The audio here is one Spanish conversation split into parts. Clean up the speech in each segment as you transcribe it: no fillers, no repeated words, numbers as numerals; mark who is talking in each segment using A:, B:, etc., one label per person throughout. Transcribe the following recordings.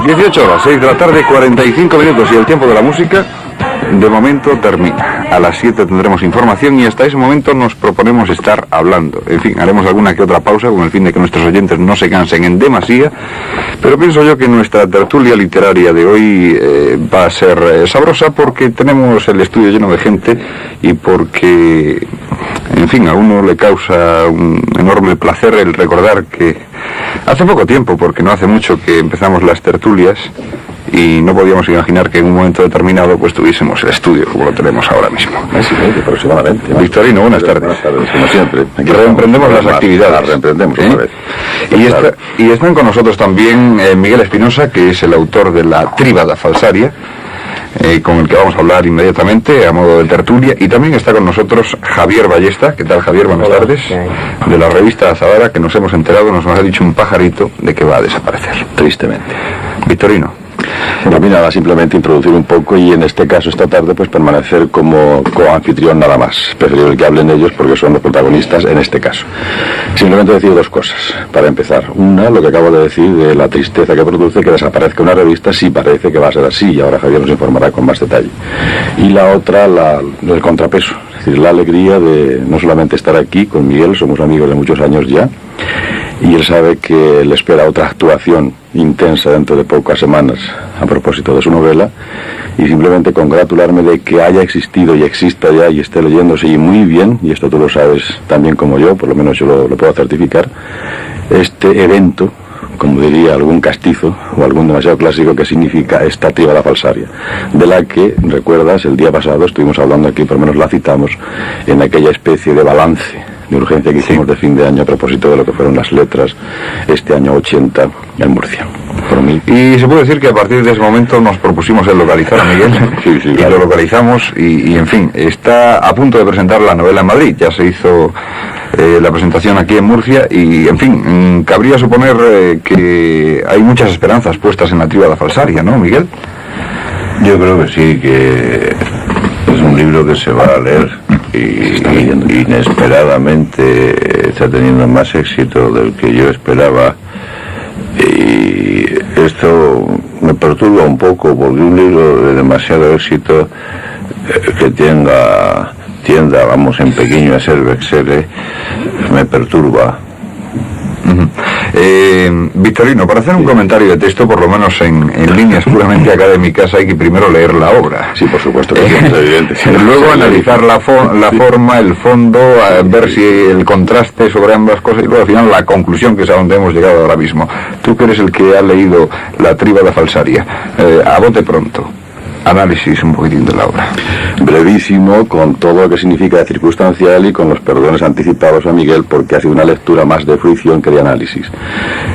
A: 18 horas, 6 de la tarde, 45 minutos y el tiempo de la música de momento termina. A las 7 tendremos información y hasta ese momento nos proponemos estar hablando. En fin, haremos alguna que otra pausa con el fin de que nuestros oyentes no se cansen en demasía, pero pienso yo que nuestra tertulia literaria de hoy va a ser sabrosa porque tenemos el estudio lleno de gente y porque, en fin, a uno le causa un enorme placer el recordar que hace poco tiempo, porque no hace mucho que empezamos las tertulias, y no podíamos imaginar que en un momento determinado pues tuviésemos el estudio como lo tenemos ahora mismo.
B: Sí, aproximadamente.
A: Victorino, buenas tardes.
B: Buenas tardes, como siempre.
A: Reemprendemos las actividades.
B: Las reemprendemos otra vez.
A: Y están con nosotros también Miguel Espinosa, que es el autor de La Tríbada Falsaria, con el que vamos a hablar inmediatamente a modo de tertulia, y también está con nosotros Javier Ballesta. ¿Qué tal, Javier? Buenas tardes. De la revista Azahara, que nos hemos enterado, nos ha dicho un pajarito de que va a desaparecer.
B: Tristemente.
A: Victorino.
B: Bueno, a mí nada, simplemente introducir un poco y en este caso esta tarde pues permanecer como coanfitrión nada más. Preferible que hablen ellos porque son los protagonistas en este caso. Simplemente decir dos cosas para empezar. Una, lo que acabo de decir de la tristeza que produce que desaparezca una revista, sí parece que va a ser así y ahora Javier nos informará con más detalle. Y la otra, el contrapeso, es decir, la alegría de no solamente estar aquí con Miguel, somos amigos de muchos años ya, y él sabe que le espera otra actuación intensa dentro de pocas semanas a propósito de su novela, y simplemente congratularme de que haya existido y exista ya y esté leyéndose y muy bien, y esto tú lo sabes tan bien como yo, por lo menos yo lo puedo certificar, este evento, como diría algún castizo o algún demasiado clásico, que significa esta Tríbada Falsaria, de la que, recuerdas, el día pasado estuvimos hablando aquí, por lo menos la citamos, en aquella especie de balance de urgencia que hicimos de fin de año a propósito de lo que fueron las letras este año 80 en Murcia. Por mí.
A: Y se puede decir que a partir de ese momento nos propusimos el localizar a Miguel.
B: Sí,
A: y
B: claro.
A: Lo localizamos y en fin, está a punto de presentar la novela en Madrid. Ya se hizo la presentación aquí en Murcia y en fin, cabría suponer que hay muchas esperanzas puestas en la Tríbada Falsaria, ¿no, Miguel?
C: Yo creo que sí, que es un libro que se va a leer y inesperadamente está teniendo más éxito del que yo esperaba, y esto me perturba un poco porque un libro de demasiado éxito que tienda vamos en pequeño a ser bestseller me perturba.
A: Victorino, para hacer un comentario de texto, por lo menos en líneas puramente académicas, hay que primero leer la obra.
B: Sí, por supuesto que es evidente.
A: Luego analizar la forma, el fondo, ver si el contraste sobre ambas cosas y luego al final la conclusión, que es a donde hemos llegado ahora mismo. Tú que eres el que ha leído La Tríbada Falsaria, a bote pronto, análisis un poquitín de la obra.
B: Brevísimo, con todo lo que significa de circunstancial y con los perdones anticipados a Miguel, porque ha sido una lectura más de fruición que de análisis.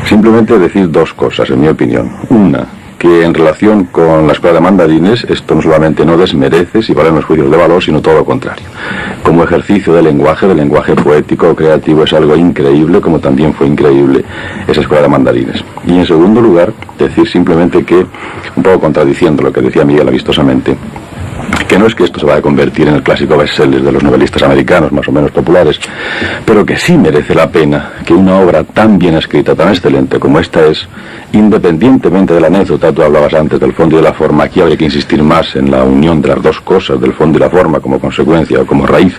B: Simplemente decir dos cosas, en mi opinión. Una, que en relación con la Escuela de Mandarines, esto no solamente no desmerece, si valen los juicios de valor, sino todo lo contrario. Como ejercicio de lenguaje poético o creativo, es algo increíble, como también fue increíble esa Escuela de Mandarines. Y en segundo lugar, decir simplemente que, un poco contradiciendo lo que decía Miguel amistosamente, que no es que esto se vaya a convertir en el clásico bestseller de los novelistas americanos más o menos populares, pero que sí merece la pena que una obra tan bien escrita, tan excelente como esta es, independientemente de la anécdota, tú hablabas antes del fondo y de la forma, aquí habría que insistir más en la unión de las dos cosas, del fondo y la forma como consecuencia o como raíz,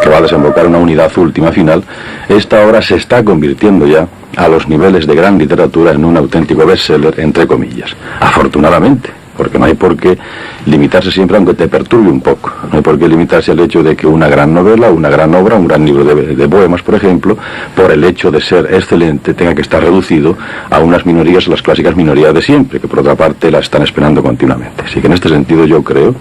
B: que va a desembocar una unidad última final. Esta obra se está convirtiendo ya a los niveles de gran literatura en un auténtico bestseller, entre comillas, afortunadamente. Porque no hay por qué limitarse siempre, aunque te perturbe un poco. No hay por qué limitarse al hecho de que una gran novela, una gran obra, un gran libro de poemas, por ejemplo, por el hecho de ser excelente, tenga que estar reducido a unas minorías, a las clásicas minorías de siempre, que por otra parte la están esperando continuamente. Así que en este sentido yo creo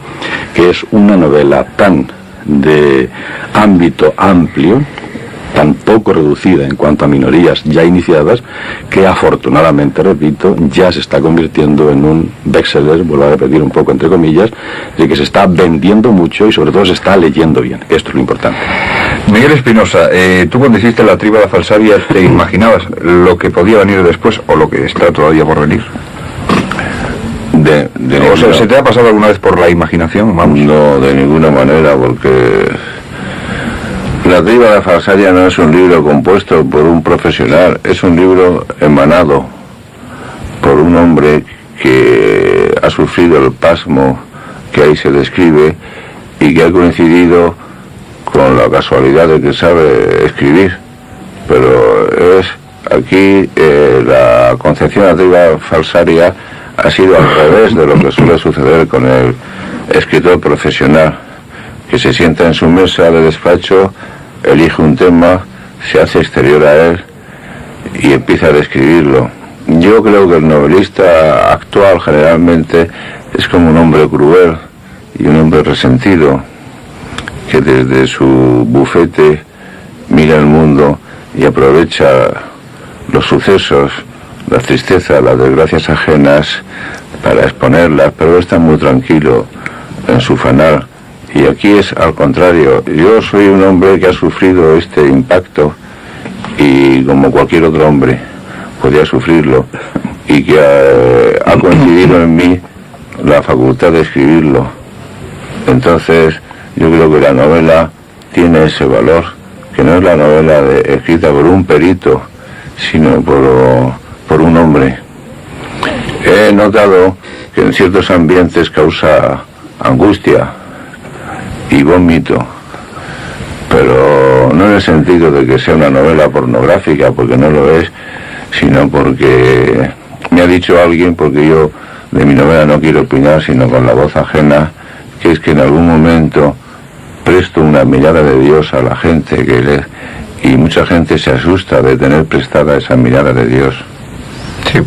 B: que es una novela tan de ámbito amplio, tan poco reducida en cuanto a minorías ya iniciadas, que afortunadamente, repito, ya se está convirtiendo en un bestseller, vuelvo a repetir un poco entre comillas, de que se está vendiendo mucho y sobre todo se está leyendo bien. Esto es lo importante.
A: Miguel Espinosa, tú cuando hiciste La Tríbada Falsaria, ¿te imaginabas lo que podía venir después o lo que está todavía por venir? O sea, ¿se te ha pasado alguna vez por la imaginación? Vamos.
C: No, de ninguna manera, porque La Tríbada Falsaria no es un libro compuesto por un profesional, es un libro emanado por un hombre que ha sufrido el pasmo que ahí se describe y que ha coincidido con la casualidad de que sabe escribir. Pero es aquí la concepción de la triba falsaria ha sido al revés de lo que suele suceder con el escritor profesional, que se sienta en su mesa de despacho, elige un tema, se hace exterior a él y empieza a describirlo. Yo creo que el novelista actual generalmente es como un hombre cruel y un hombre resentido, que desde su bufete mira el mundo y aprovecha los sucesos, las tristezas, las desgracias ajenas para exponerlas, pero está muy tranquilo en su fanal. Y aquí es al contrario. Yo soy un hombre que ha sufrido este impacto y como cualquier otro hombre podía sufrirlo, y que ha coincidido en mí la facultad de escribirlo. Entonces yo creo que la novela tiene ese valor, que no es la novela escrita por un perito, sino por un hombre. He notado que en ciertos ambientes causa angustia y vómito, pero no en el sentido de que sea una novela pornográfica, porque no lo es, sino porque me ha dicho alguien, porque yo de mi novela no quiero opinar sino con la voz ajena, que es que en algún momento presto una mirada de Dios a la gente que lee, y mucha gente se asusta de tener prestada esa mirada de Dios.
A: Sí.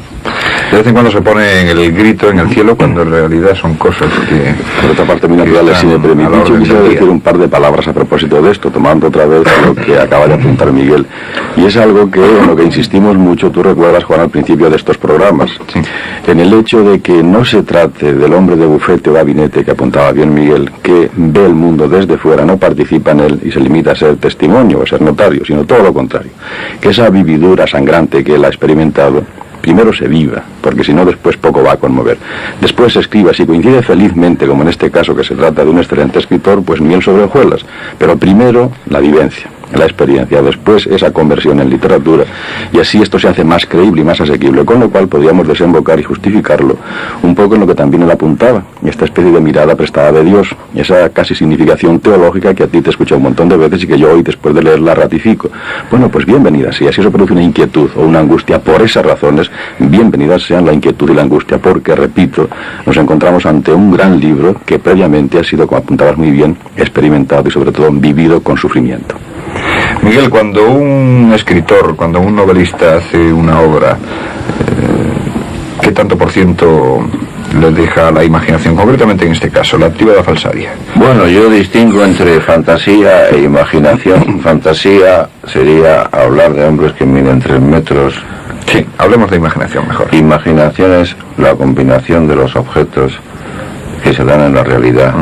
A: De vez en cuando se pone el grito en el cielo cuando en realidad son cosas que...
B: Por otra parte, muy naturales, si me permitís, yo quisiera decir un par de palabras a propósito de esto, tomando otra vez lo que acaba de apuntar Miguel. Y es algo que, en lo que insistimos mucho, tú recuerdas, Juan, al principio de estos programas.
A: Sí.
B: En el hecho de que no se trate del hombre de bufete o gabinete, que apuntaba bien Miguel, que ve el mundo desde fuera, no participa en él y se limita a ser testimonio o a ser notario, sino todo lo contrario. Que esa vividura sangrante que él ha experimentado, primero se viva, porque si no después poco va a conmover. Después se escriba, si coincide felizmente, como en este caso que se trata de un excelente escritor, pues miel sobre hojuelas. Pero primero la vivencia, la experiencia, después esa conversión en literatura, y así esto se hace más creíble y más asequible, con lo cual podríamos desembocar y justificarlo un poco en lo que también él apuntaba, esta especie de mirada prestada de Dios, esa casi significación teológica que a ti te he escuchado un montón de veces y que yo hoy, después de leerla, ratifico. Bueno, pues bienvenida, si así eso produce una inquietud o una angustia por esas razones, bienvenidas sean la inquietud y la angustia, porque, repito, nos encontramos ante un gran libro que previamente ha sido, como apuntabas muy bien, experimentado y sobre todo vivido con sufrimiento.
A: Miguel, cuando un escritor, cuando un novelista hace una obra, ¿qué tanto por ciento le deja a la imaginación? Concretamente en este caso, la Tríbada falsaria.
C: Bueno, yo distingo entre fantasía e imaginación. Fantasía sería hablar de hombres que miden 3 metros.
A: Sí, hablemos de imaginación mejor.
C: Imaginación es la combinación de los objetos que se dan en la realidad.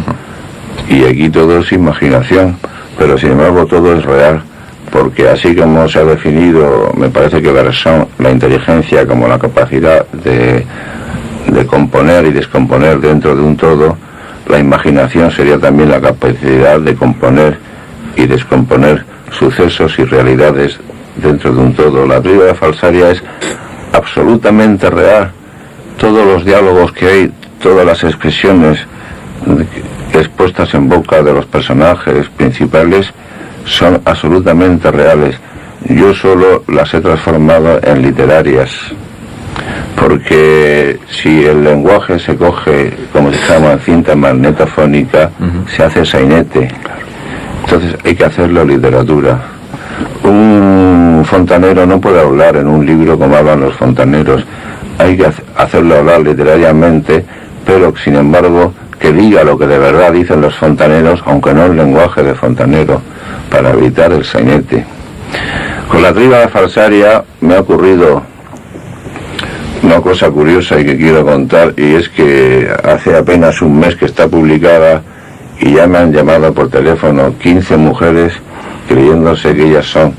C: Y aquí todo es imaginación, pero sin embargo todo es real, porque así como se ha definido, me parece que Bergson, la inteligencia como la capacidad de componer y descomponer dentro de un todo, la imaginación sería también la capacidad de componer y descomponer sucesos y realidades dentro de un todo. La Tríbada falsaria es absolutamente real. Todos los diálogos que hay, todas las expresiones expuestas en boca de los personajes principales son absolutamente reales. Yo solo las he transformado en literarias, porque si el lenguaje se coge, como se llama en cinta magnetofónica, se hace sainete. Entonces hay que hacerlo literatura. Un fontanero no puede hablar en un libro como hablan los fontaneros. Hay que hacerlo hablar literariamente, pero sin embargo que diga lo que de verdad dicen los fontaneros, aunque no el lenguaje de fontanero, para evitar el sainete. Con la Tríbada falsaria me ha ocurrido una cosa curiosa y que quiero contar, y es que hace apenas un mes que está publicada y ya me han llamado por teléfono 15 mujeres creyéndose que ellas son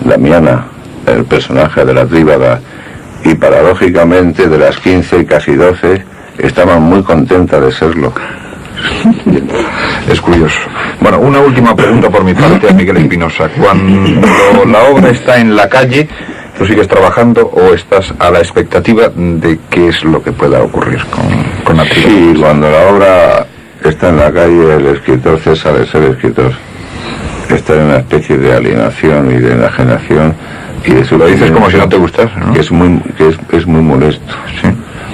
C: Damiana, el personaje de la Tríbada, y paradójicamente de las 15, casi 12 estaban muy contentas de serlo.
A: Es curioso. Bueno, una última pregunta por mi parte a Miguel Espinosa. Cuando la obra está en la calle, ¿Tú sigues trabajando o estás a la expectativa de qué es lo que pueda ocurrir con la tribu?
C: Sí, cuando la obra está en la calle, el escritor cesa de ser escritor. Está en una especie de alienación y de enajenación y de
A: Lo dices como si no te gustase, ¿no?
C: Que es muy molesto.
A: Sí.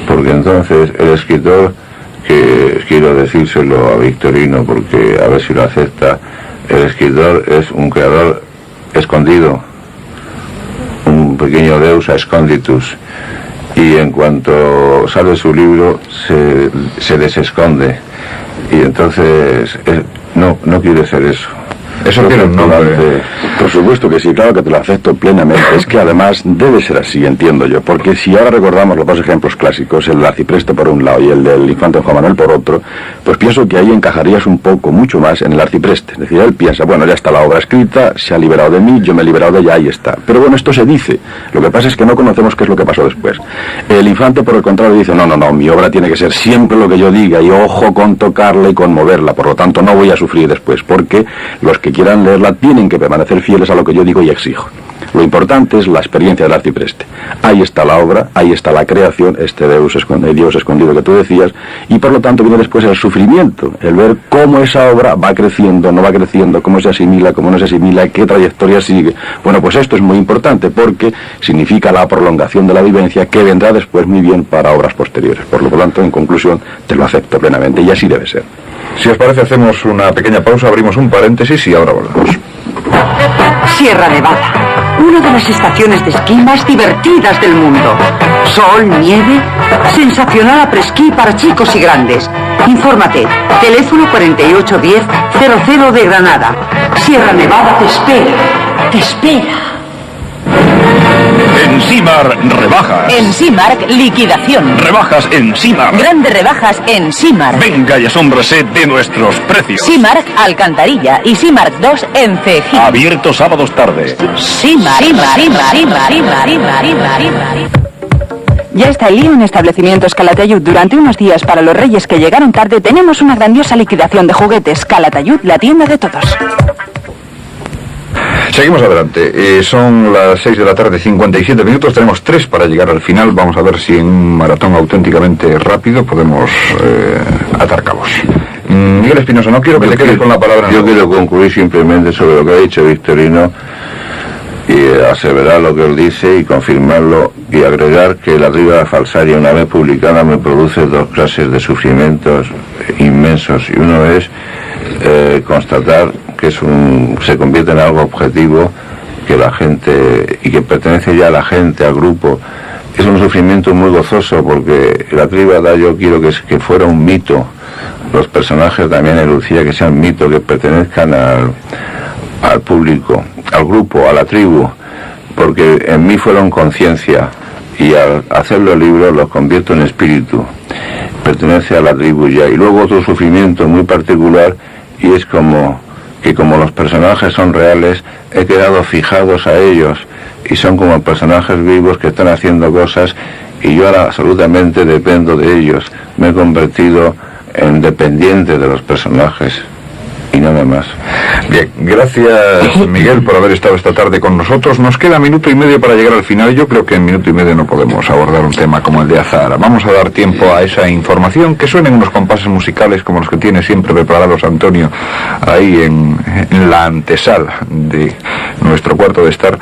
C: Porque entonces el escritor, que quiero decírselo a Victorino porque a ver si lo acepta, el escritor es un creador escondido, un pequeño deus esconditus, y en cuanto sale su libro se desesconde, y entonces no quiere ser eso.
A: Eso tiene un nombre.
B: Por supuesto que sí, claro que te lo acepto plenamente. Es que además debe ser así, entiendo yo. Porque si ahora recordamos los dos ejemplos clásicos, el del arcipreste por un lado y el del infante Juan Manuel por otro, pues pienso que ahí encajarías un poco, mucho más en el arcipreste. Es decir, él piensa, bueno, ya está la obra escrita, se ha liberado de mí, yo me he liberado de ella, ahí está. Pero bueno, esto se dice. Lo que pasa es que no conocemos qué es lo que pasó después. El infante, por el contrario, dice, no, mi obra tiene que ser siempre lo que yo diga y ojo con tocarla y con moverla. Por lo tanto, no voy a sufrir después, porque los que quieran leerla tienen que permanecer fieles a lo que yo digo y exijo. Lo importante es la experiencia del arcipreste. Ahí está la obra, ahí está la creación, este Dios escondido que tú decías, y por lo tanto viene después el sufrimiento, el ver cómo esa obra va creciendo, no va creciendo, cómo se asimila, cómo no se asimila, qué trayectoria sigue. Bueno, pues esto es muy importante porque significa la prolongación de la vivencia que vendrá después muy bien para obras posteriores. Por lo tanto, en conclusión, te lo acepto plenamente y así debe ser.
A: Si os parece, hacemos una pequeña pausa, abrimos un paréntesis y ahora volvemos.
D: Sierra Nevada, una de las estaciones de esquí más divertidas del mundo. Sol, nieve, sensacional après-ski para chicos y grandes. Infórmate, teléfono 4810-00 de Granada. Sierra Nevada te espera, te espera.
E: En Simar, rebajas.
F: En Simark, liquidación.
E: Rebajas en Simar.
F: Grandes rebajas en Simark.
E: Venga y asómbrase de nuestros precios.
F: Simark, Alcantarilla y Simark 2 en Cejín.
E: Abierto sábados tarde.
F: Simark.
G: Ya está el lío en Establecimientos Calatayud. Durante unos días para los reyes que llegaron tarde tenemos una grandiosa liquidación de juguetes. Calatayud, la tienda de todos.
A: Seguimos adelante. Son las 6 de la tarde, 57 minutos. Tenemos 3 para llegar al final. Vamos a ver si en un maratón auténticamente rápido podemos atar cabos. Miguel Espinosa, no quiero que te quedes con la palabra.
C: Yo quiero concluir simplemente sobre lo que ha dicho Victorino y aseverar lo que él dice y confirmarlo y agregar que la Tríada Falsaria, una vez publicada, me produce dos clases de sufrimientos inmensos. Y uno es constatar que se convierte en algo objetivo, que la gente, y que pertenece ya a la gente, al grupo. Es un sufrimiento muy gozoso porque la Tríada yo quiero que fuera un mito. Los personajes también de Lucía que sean mitos, que pertenezcan al público, al grupo, a la tribu, porque en mí fueron conciencia y al hacer los libros los convierto en espíritu, pertenece a la tribu ya. Y luego otro sufrimiento muy particular, y es como los personajes son reales, he quedado fijados a ellos y son como personajes vivos que están haciendo cosas y yo ahora absolutamente dependo de ellos. Me he convertido en dependiente de los personajes y nada más.
A: Bien, gracias Miguel por haber estado esta tarde con nosotros. Nos queda minuto y medio para llegar al final. Yo creo que en minuto y medio no podemos abordar un tema como el de Azahara. Vamos a dar tiempo a esa información, que suenen unos compases musicales como los que tiene siempre preparados Antonio ahí en la antesala de nuestro cuarto de estar.